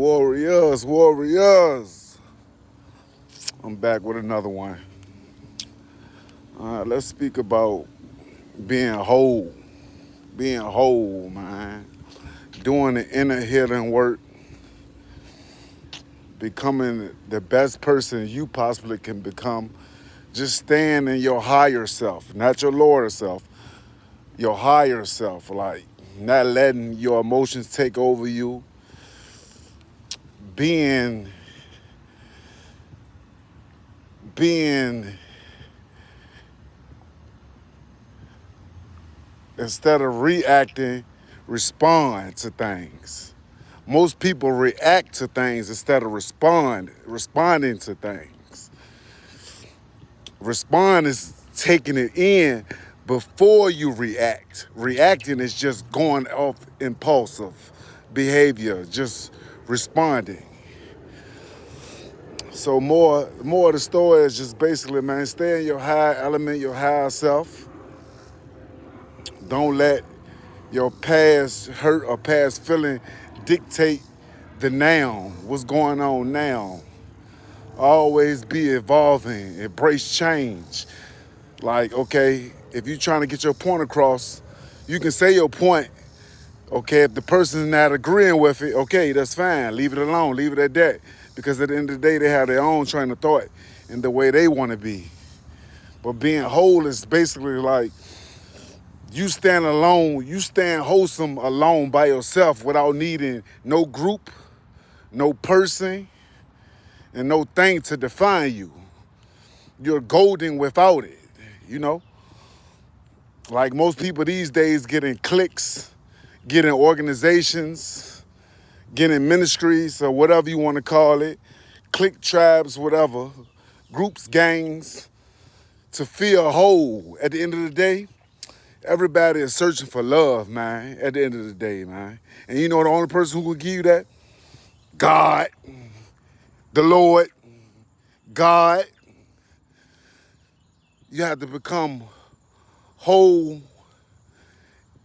Warriors, warriors. I'm back with another one. Let's speak about being whole. Being whole, man. Doing the inner healing work. Becoming the best person you possibly can become. Just staying in your higher self, not your lower self. Your higher self, like not letting your emotions take over you. Being instead of reacting, respond to things. Most people react to things instead of responding to things. Respond is taking it in before you react. Reacting is just going off impulsive behavior, just responding. So more of the story is just basically, man, stay in your high element, your higher self. Don't let your past hurt or past feeling dictate the now, what's going on now. Always be evolving, embrace change. Like, okay, if you're trying to get your point across, you can say your point. Okay, if the person's not agreeing with it, okay, that's fine. Leave it alone, leave it at that. Because at the end of the day, they have their own train of thought and the way they want to be. But being whole is basically like you stand alone, you stand wholesome alone by yourself without needing no group, no person, and no thing to define you. You're golden without it, you know? Like most people these days getting cliques, getting organizations, getting ministries or whatever you want to call it, clique tribes, whatever, groups, gangs, to feel whole. At the end of the day, everybody is searching for love, man, at the end of the day, man. And you know the only person who will give you that? God, the Lord, God. You have to become whole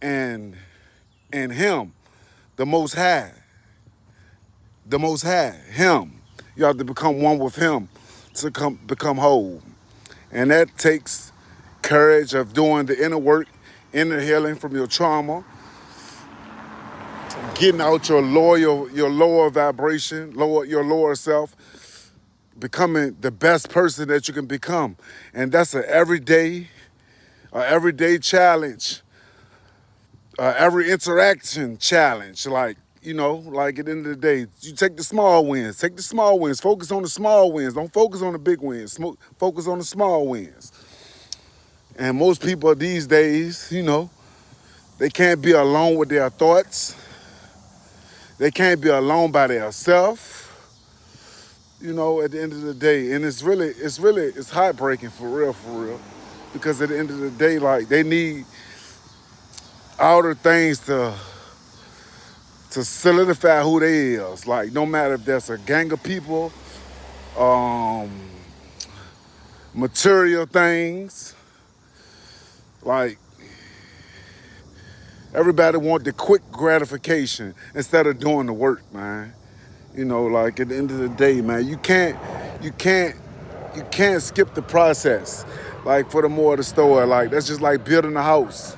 and in Him, the Most High. The Most High, Him. You have to become one with Him to become whole. And that takes courage of doing the inner work, inner healing from your trauma, getting out your lower vibration, your lower self, becoming the best person that you can become. And that's an everyday challenge, every interaction challenge. Like, you know, like at the end of the day, you take the small wins. Take the small wins. Focus on the small wins. Don't focus on the big wins. Focus on the small wins. And most people these days, you know, they can't be alone with their thoughts. They can't be alone by themselves. You know, at the end of the day. And it's heartbreaking for real. Because at the end of the day, like they need outer things to solidify who they is. Like no matter if that's a gang of people, um, material things, like everybody want the quick gratification instead of doing the work, man. You know, like at the end of the day, man, you can't skip the process. Like for the more of the story, like that's just like building a house.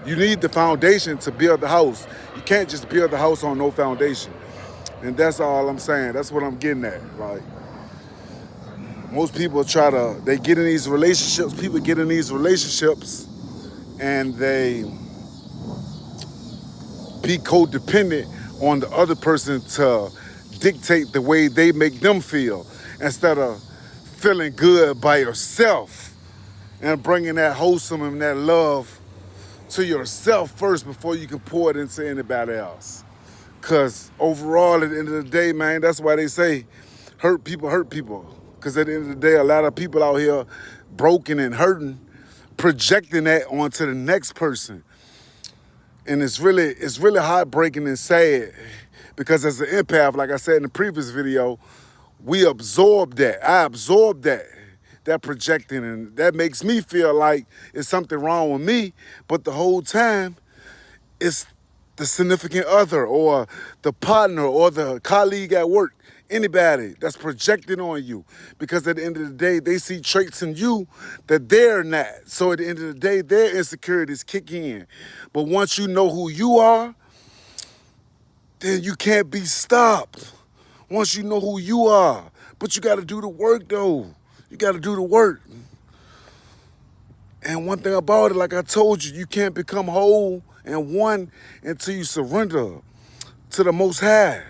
You need the foundation to build the house. You can't just build the house on no foundation. And that's all I'm saying. That's what I'm getting at. Like most people they get in these relationships, people get in these relationships and they be codependent on the other person to dictate the way they make them feel instead of feeling good by yourself and bringing that wholesome and that love to yourself first before you can pour it into anybody else. Because overall, at the end of the day, man, that's why they say hurt people. Because at the end of the day, a lot of people out here broken and hurting, projecting that onto the next person. And it's really heartbreaking and sad because as an empath, like I said in the previous video, we absorb that. I absorb that projecting, and that makes me feel like it's something wrong with me. But the whole time, it's the significant other or the partner or the colleague at work, anybody that's projecting on you. Because at the end of the day, they see traits in you that they're not. So at the end of the day, their insecurities kick in. But once you know who you are, then you can't be stopped. Once you know who you are. But you got to do the work, though. You got to do the work. And one thing about it, like I told you, you can't become whole and one until you surrender to the Most High.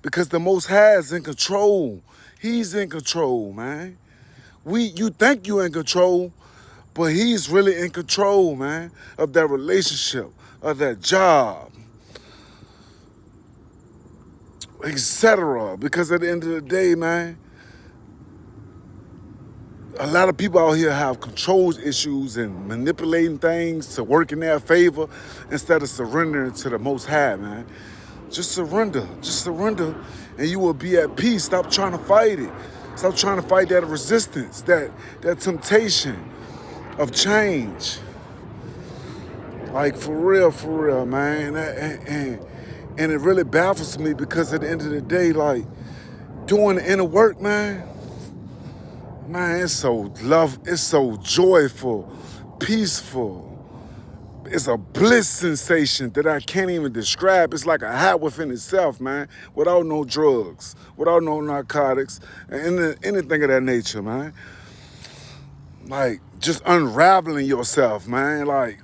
Because the Most High is in control. He's in control, man. You think you're in control, but he's really in control, man, of that relationship, of that job, etc. Because at the end of the day, man, a lot of people out here have control issues and manipulating things to work in their favor instead of surrendering to the Most High, man. Just surrender, and you will be at peace. Stop trying to fight it. Stop trying to fight that resistance, that temptation of change. Like for real, man. And it really baffles me because at the end of the day, like doing the inner work, man, it's so joyful, peaceful. It's a bliss sensation that I can't even describe. It's like a high within itself, man, without no drugs, without no narcotics, and anything of that nature, man. Like just unraveling yourself, man, like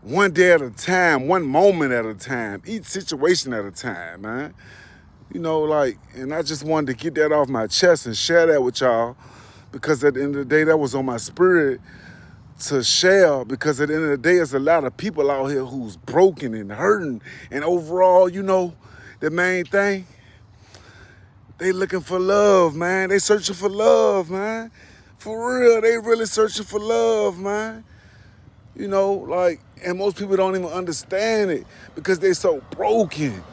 one day at a time, one moment at a time, each situation at a time, man. You know, like, and I just wanted to get that off my chest and share that with y'all because at the end of the day, that was on my spirit to share because at the end of the day, there's a lot of people out here who's broken and hurting. And overall, you know, the main thing, they looking for love, man. They searching for love, man. For real, they really searching for love, man. You know, like, and most people don't even understand it because they so broken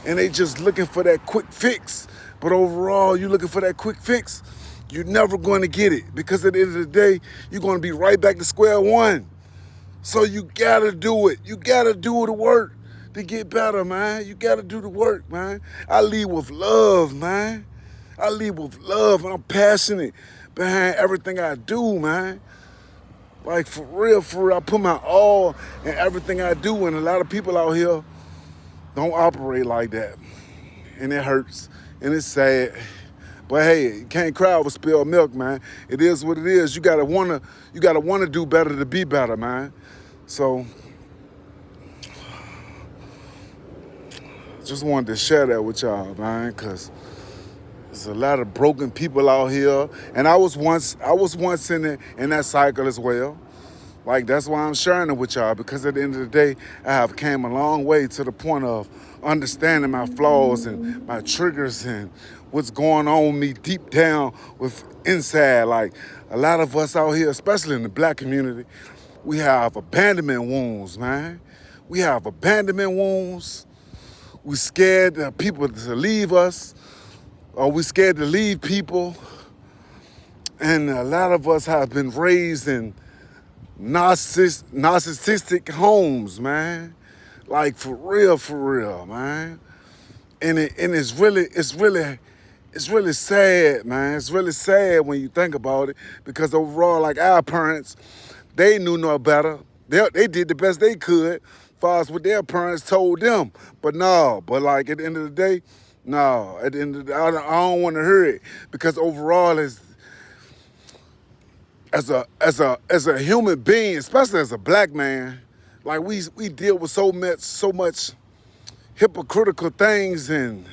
and they just looking for that quick fix. But overall, you looking for that quick fix, you're never going to get it because at the end of the day, you're going to be right back to square one. So you got to do it. You got to do the work to get better, man. You got to do the work, man. I lead with love, man. I lead with love, and I'm passionate behind everything I do, man. Like, for real, I put my all in everything I do, and a lot of people out here don't operate like that. And it hurts, and it's sad. But hey, you can't cry over spilled milk, man. It is what it is. You gotta wanna do better to be better, man. So, just wanted to share that with y'all, man, because there's a lot of broken people out here, and I was once in that cycle as well. Like, that's why I'm sharing it with y'all, because at the end of the day, I have came a long way to the point of understanding my flaws and my triggers and what's going on with me deep down with inside. Like, a lot of us out here, especially in the black community, we have abandonment wounds, man. We have abandonment wounds. We scared people to leave us, or we scared to leave people. And a lot of us have been raised in narcissistic homes, man. Like, for real, man. And it's really sad, man. It's really sad when you think about it, because overall, like, our parents, they knew no better. They did the best they could, as far as what their parents told them. But like, at the end of the day, no. At the end of the day, I don't want to hear it, because overall, as a human being, especially as a black man, like, we deal with so much hypocritical things and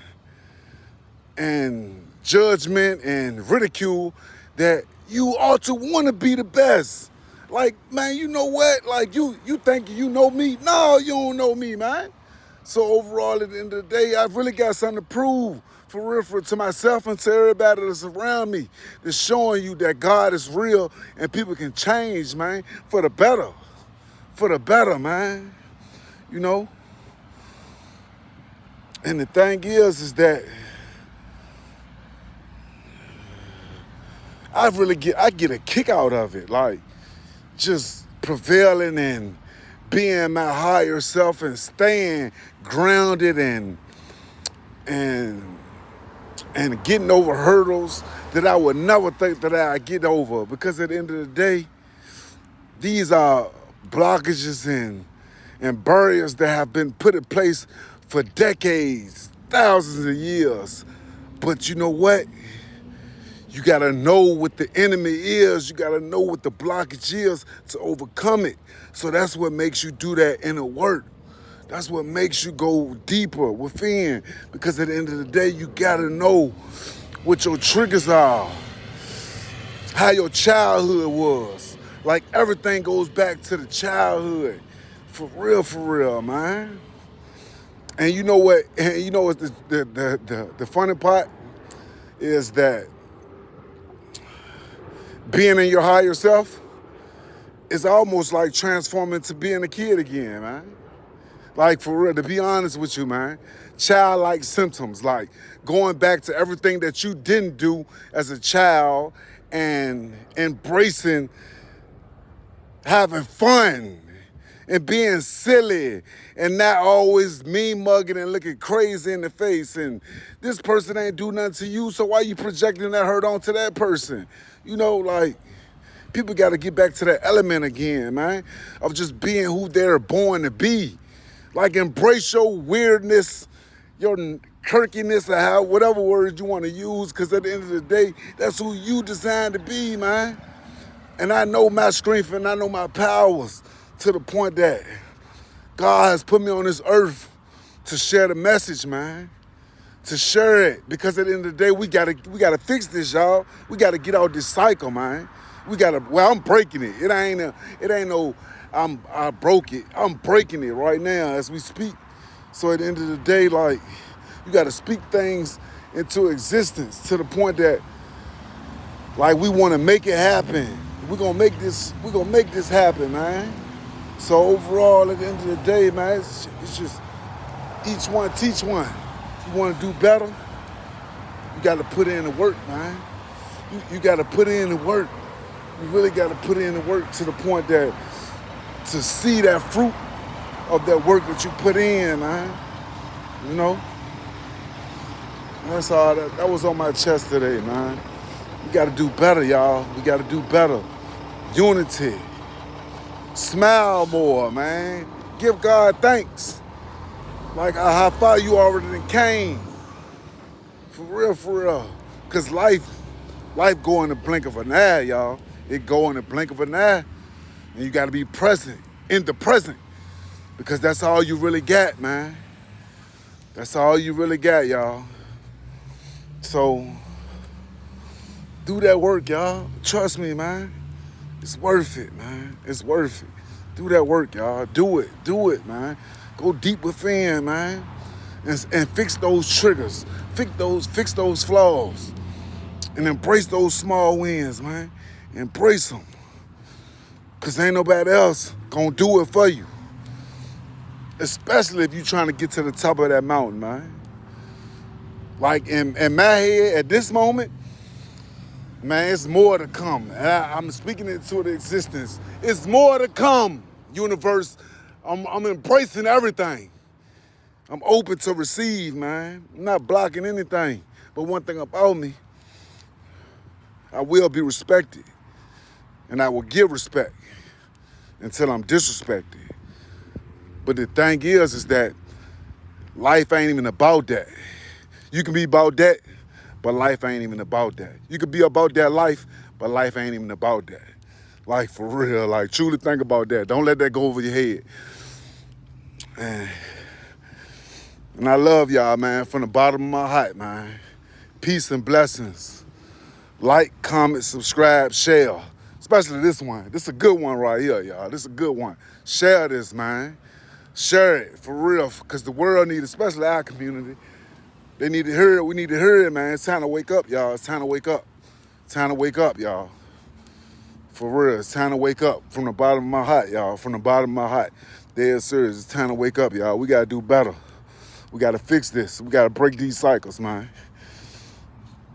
judgment and ridicule that you ought to want to be the best. Like, man, you know what? Like, you think you know me? No, you don't know me, man. So overall, at the end of the day, I've really got something to prove, for real, to myself and to everybody that's around me, that's showing you that God is real and people can change, man, for the better, man. You know? And the thing is that I get a kick out of it, like, just prevailing and being my higher self and staying grounded and and getting over hurdles that I would never think that I'd get over. Because at the end of the day, these are blockages and barriers that have been put in place for decades, thousands of years. But you know what? You gotta know what the enemy is. You gotta know what the blockage is to overcome it. So that's what makes you do that inner work. That's what makes you go deeper within. Because at the end of the day, you gotta know what your triggers are, how your childhood was. Like everything goes back to the childhood. For real, man. And you know what? And you know what the funny part is that being in your higher self is almost like transforming to being a kid again, man. Like for real, to be honest with you, man. Childlike symptoms, like going back to everything that you didn't do as a child and embracing having fun and being silly and not always mean mugging and looking crazy in the face. And this person ain't do nothing to you, so why you projecting that hurt onto that person? You know, like, people got to get back to that element again, man, of just being who they're born to be. Like, embrace your weirdness, your quirkiness, or how, whatever word you want to use, because at the end of the day, that's who you designed to be, man. And I know my strength and I know my powers to the point that God has put me on this earth to share the message, man. To share it. Because at the end of the day, we gotta fix this, y'all. We gotta get out this cycle, man. I'm breaking it. It ain't no I broke it. I'm breaking it right now as we speak. So at the end of the day, like, you gotta speak things into existence to the point that, like, we wanna make it happen. We're gonna make this happen, man. So overall, at the end of the day, man, it's just each one teach one. If you want to do better, you got to put in the work, man. You got to put in the work. You really got to put in the work to the point that to see that fruit of that work that you put in, man. You know? That's all that was on my chest today, man. We got to do better, y'all. We got to do better. Unity. Smile more, man. Give God thanks. Like how far you already done came. For real. Because life go in the blink of an eye, y'all. It go in the blink of an eye. And you got to be present, in the present. Because that's all you really got, man. That's all you really got, y'all. So, do that work, y'all. Trust me, man. It's worth it, man. It's worth it. Do that work, y'all. Do it, man. Go deep within, man. And fix those triggers. Fix those flaws. And embrace those small wins, man. Embrace them. Because ain't nobody else gonna do it for you. Especially if you're trying to get to the top of that mountain, man. Like in my head at this moment, man, it's more to come. And I'm speaking it to the existence. It's more to come, universe. I'm embracing everything. I'm open to receive, man. I'm not blocking anything. But one thing about me, I will be respected. And I will give respect until I'm disrespected. But the thing is that life ain't even about that. You can be about that, but life ain't even about that. You could be about that life, but life ain't even about that. Like, for real, like, truly think about that. Don't let that go over your head. And I love y'all, man, from the bottom of my heart, man. Peace and blessings. Like, comment, subscribe, share. Especially this one. This is a good one right here, y'all. This is a good one. Share this, man. Share it, for real, because the world needs, especially our community, they need to hear it. We need to hear it, man. It's time to wake up, y'all. It's time to wake up. It's time to wake up, y'all. For real, it's time to wake up from the bottom of my heart, y'all. From the bottom of my heart. Dead serious. It's time to wake up, y'all. We got to do better. We got to fix this. We got to break these cycles, man.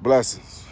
Blessings.